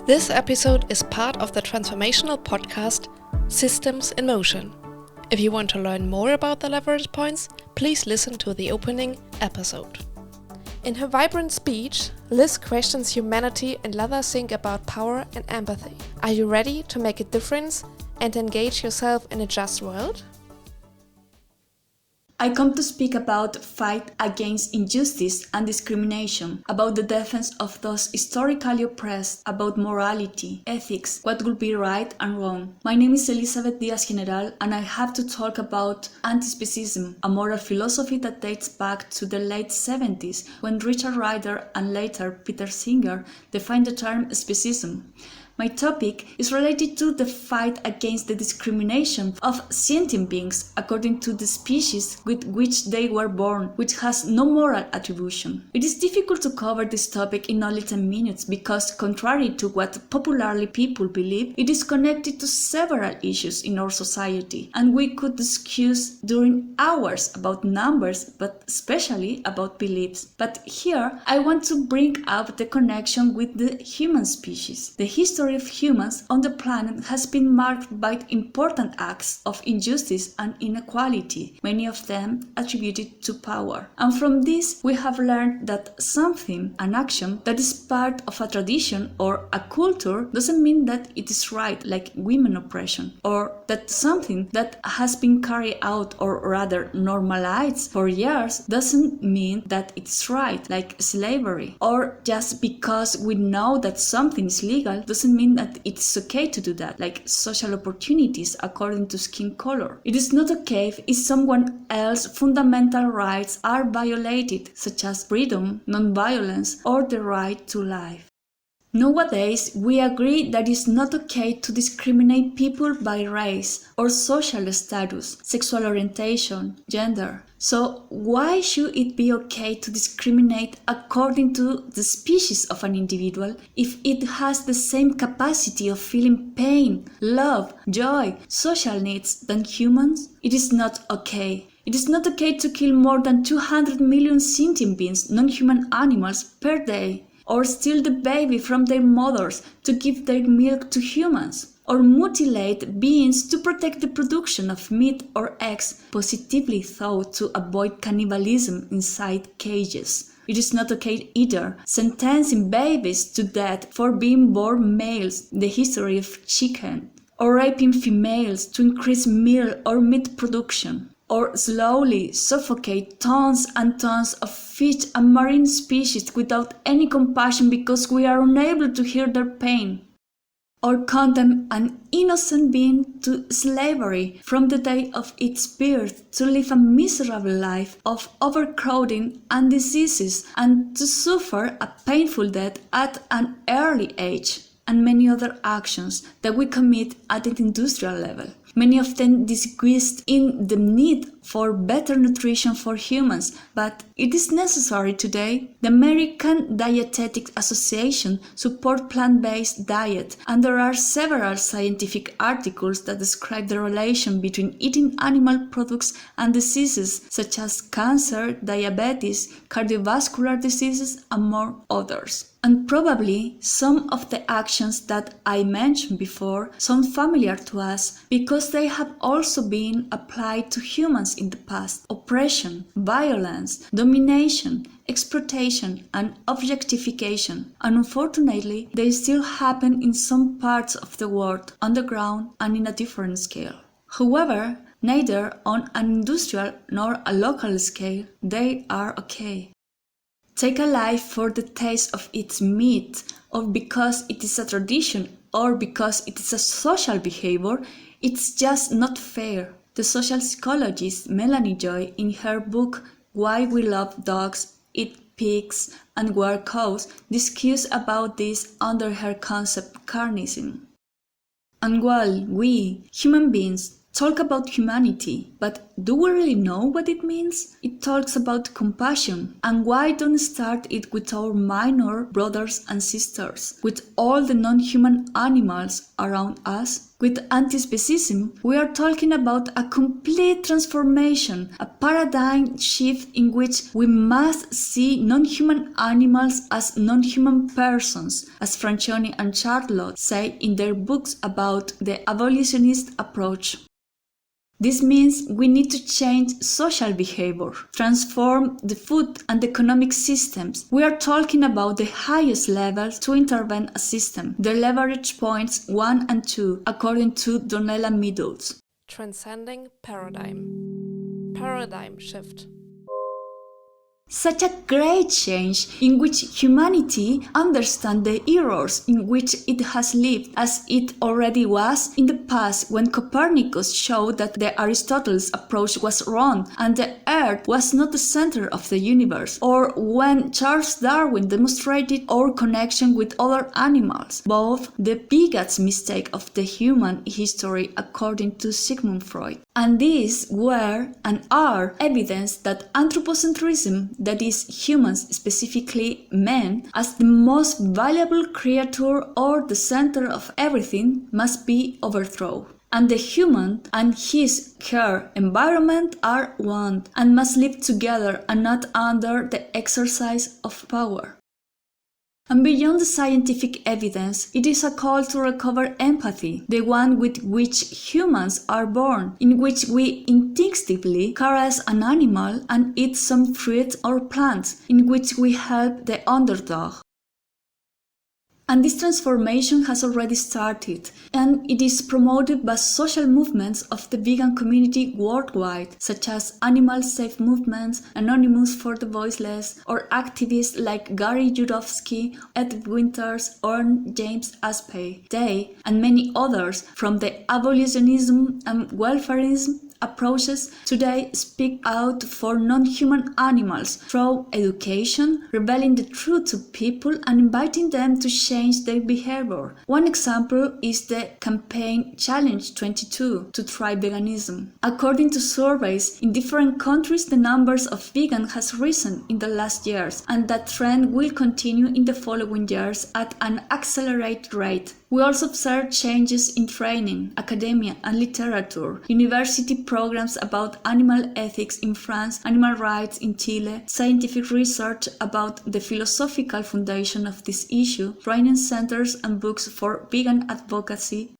This episode is part of the Transformational Podcast, Systems in Motion. If you want to learn more about the leverage points, please listen to the opening episode. In her vibrant speech, Liz questions humanity and let us think about power and empathy. Are you ready to make a difference and engage yourself in a just world? I come to speak about fight against injustice and discrimination, about the defense of those historically oppressed, about morality, ethics, what would be right and wrong. My name is Elizabeth Diaz General, and I have to talk about Anti-Speciesism, a moral philosophy that dates back to the late 70s, when Richard Ryder and later Peter Singer defined the term speciesism. My topic is related to the fight against the discrimination of sentient beings according to the species with which they were born, which has no moral attribution. It is difficult to cover this topic in only 10 minutes because, contrary to what popularly people believe, it is connected to several issues in our society, and we could discuss during hours about numbers, but especially about beliefs. But here, I want to bring up the connection with the human species. The history of humans on the planet has been marked by important acts of injustice and inequality, many of them attributed to power. And from this, we have learned that something, an action, that is part of a tradition or a culture doesn't mean that it is right, like women oppression, or that something that has been carried out or rather normalized for years doesn't mean that it's right, like slavery. Or just because we know that something is legal doesn't mean that it's okay to do that, like social opportunities according to skin color. It is not okay if someone else's fundamental rights are violated, such as freedom, non-violence, or the right to life. Nowadays, we agree that it's not okay to discriminate people by race or social status, sexual orientation, gender. So why should it be okay to discriminate according to the species of an individual if it has the same capacity of feeling pain, love, joy, social needs than humans? It is not okay. It is not okay to kill more than 200 million sentient beings, non-human animals, per day, or steal the baby from their mothers to give their milk to humans, or mutilate beings to protect the production of meat or eggs, positively thought to avoid cannibalism inside cages. It is not okay either sentencing babies to death for being born males, the history of chicken, or raping females to increase milk or meat production, or slowly suffocate tons and tons of fish and marine species without any compassion because we are unable to hear their pain, or condemn an innocent being to slavery from the day of its birth to live a miserable life of overcrowding and diseases and to suffer a painful death at an early age, and many other actions that we commit at an industrial level. Many of them disguised in the need for better nutrition for humans, but it is necessary today. The American Dietetic Association supports plant-based diet, and there are several scientific articles that describe the relation between eating animal products and diseases such as cancer, diabetes, cardiovascular diseases, and more others. And probably some of the actions that I mentioned before sound familiar to us because they have also been applied to humans in the past. Oppression, violence, domination, exploitation, and objectification. And unfortunately, they still happen in some parts of the world, underground and in a different scale. However, neither on an industrial nor a local scale, they are okay. Take a life for the taste of its meat, or because it is a tradition, or because it is a social behavior, it's just not fair. The social psychologist Melanie Joy, in her book Why We Love Dogs, Eat Pigs, and Wear Cows, discusses about this under her concept carnism. And while we, human beings, talk about humanity, but do we really know what it means? It talks about compassion, and why don't start it with our minor brothers and sisters, with all the non-human animals around us? With anti-speciesism, we are talking about a complete transformation, a paradigm shift in which we must see non-human animals as non-human persons, as Francioni and Charlotte say in their books about the abolitionist approach. This means we need to change social behavior, transform the food and economic systems. We are talking about the highest levels to intervene a system, the leverage points 1 and 2, according to Donella Meadows. Transcending paradigm. Paradigm shift. Such a great change in which humanity understands the errors in which it has lived, as it already was in the past when Copernicus showed that the Aristotle's approach was wrong and the Earth was not the center of the universe, or when Charles Darwin demonstrated our connection with other animals, both the biggest mistake of the human history according to Sigmund Freud. And these were and are evidence that anthropocentrism, that is, humans, specifically men, as the most valuable creature or the center of everything, must be overthrown. And the human and his/her environment are one and must live together and not under the exercise of power. And beyond the scientific evidence, it is a call to recover empathy, the one with which humans are born, in which we instinctively caress an animal and eat some fruit or plants, in which we help the underdog. And this transformation has already started, and it is promoted by social movements of the vegan community worldwide, such as Animal Safe Movements, Anonymous for the Voiceless, or activists like Gary Yourofsky, Ed Winters, or James Aspey. They, and many others from the abolitionism and welfarism approaches today speak out for non-human animals through education, revealing the truth to people and inviting them to change their behavior. One example is the campaign Challenge 22 to try veganism. According to surveys in different countries, the numbers of vegans has risen in the last years, and that trend will continue in the following years at an accelerated rate. We also observe changes in training, academia and literature, university programs about animal ethics in France, animal rights in Chile, scientific research about the philosophical foundation of this issue, training centers and books for vegan advocacy.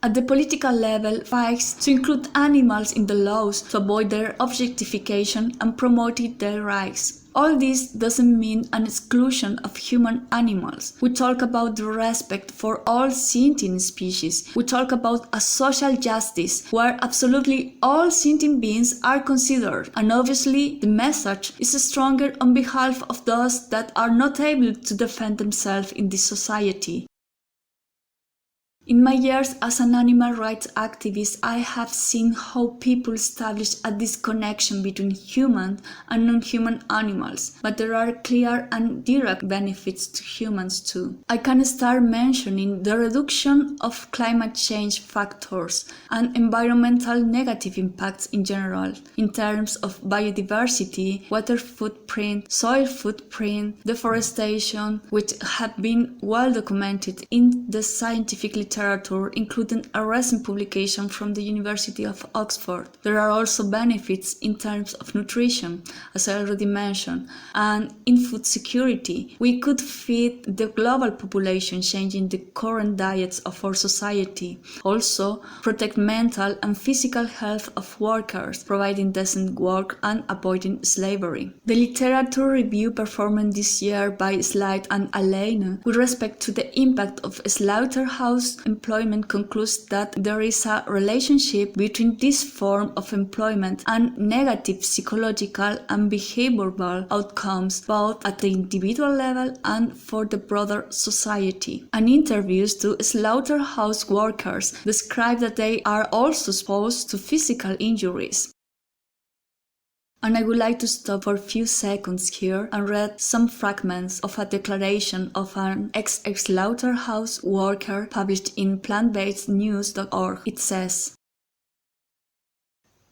At the political level, fights to include animals in the laws to avoid their objectification and promoting their rights. All this doesn't mean an exclusion of human animals. We talk about the respect for all sentient species. We talk about a social justice where absolutely all sentient beings are considered. And obviously, the message is stronger on behalf of those that are not able to defend themselves in this society. In my years as an animal rights activist, I have seen how people establish a disconnection between human and non-human animals, but there are clear and direct benefits to humans too. I can start mentioning the reduction of climate change factors and environmental negative impacts in general, in terms of biodiversity, water footprint, soil footprint, deforestation, which have been well documented in the scientific literature, including a recent publication from the University of Oxford. There are also benefits in terms of nutrition, as I already mentioned, and in food security. We could feed the global population, changing the current diets of our society. Also, protect mental and physical health of workers, providing decent work and avoiding slavery. The literature review performed this year by Slide and Alaina with respect to the impact of slaughterhouse employment concludes that there is a relationship between this form of employment and negative psychological and behavioral outcomes, both at the individual level and for the broader society. And interviews to slaughterhouse workers describe that they are also exposed to physical injuries. And I would like to stop for a few seconds here and read some fragments of a declaration of an ex-slaughterhouse worker published in plantbasednews.org. It says,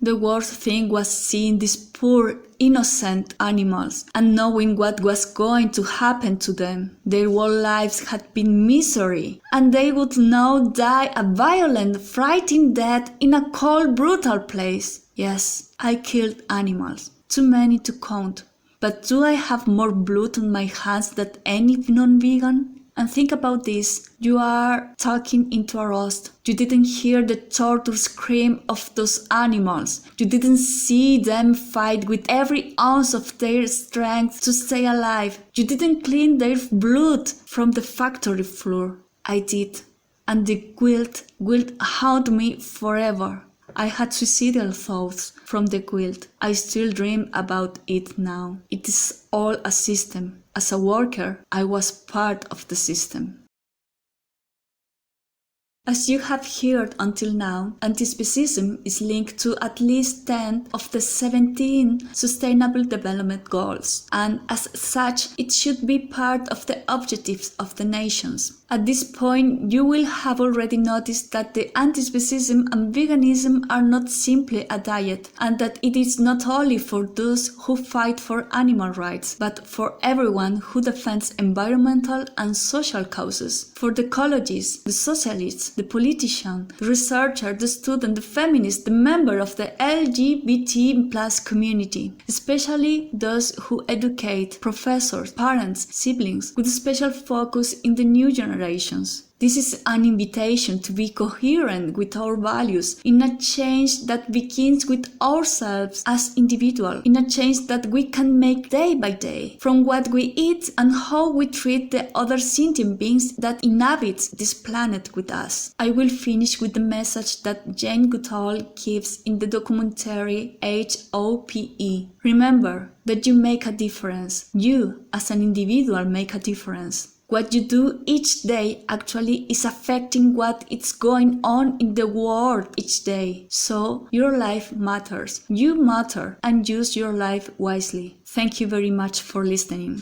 The worst thing was seeing these poor, innocent animals and knowing what was going to happen to them. Their whole lives had been misery, and they would now die a violent, frightening death in a cold, brutal place. Yes, I killed animals, too many to count. But do I have more blood on my hands than any non-vegan? And think about this, you are talking into a roast. You didn't hear the torture scream of those animals. You didn't see them fight with every ounce of their strength to stay alive. You didn't clean their blood from the factory floor. I did. And the guilt will haunt me forever. I had suicidal thoughts from the guilt. I still dream about it now. It is all a system. As a worker, I was part of the system. As you have heard until now, anti-speciesism is linked to at least 10 of the 17 Sustainable Development Goals, and as such, it should be part of the objectives of the nations. At this point, you will have already noticed that the anti-speciesism and veganism are not simply a diet, and that it is not only for those who fight for animal rights, but for everyone who defends environmental and social causes, for the ecologists, the socialists, the politician, the researcher, the student, the feminist, the member of the LGBT+ community, especially those who educate, professors, parents, siblings, with a special focus in the new generations. This is an invitation to be coherent with our values in a change that begins with ourselves as individuals, in a change that we can make day by day, from what we eat and how we treat the other sentient beings that inhabit this planet with us. I will finish with the message that Jane Goodall gives in the documentary HOPE. Remember that you make a difference. You, as an individual, make a difference. What you do each day actually is affecting what is going on in the world each day. So your life matters. You matter, and use your life wisely. Thank you very much for listening.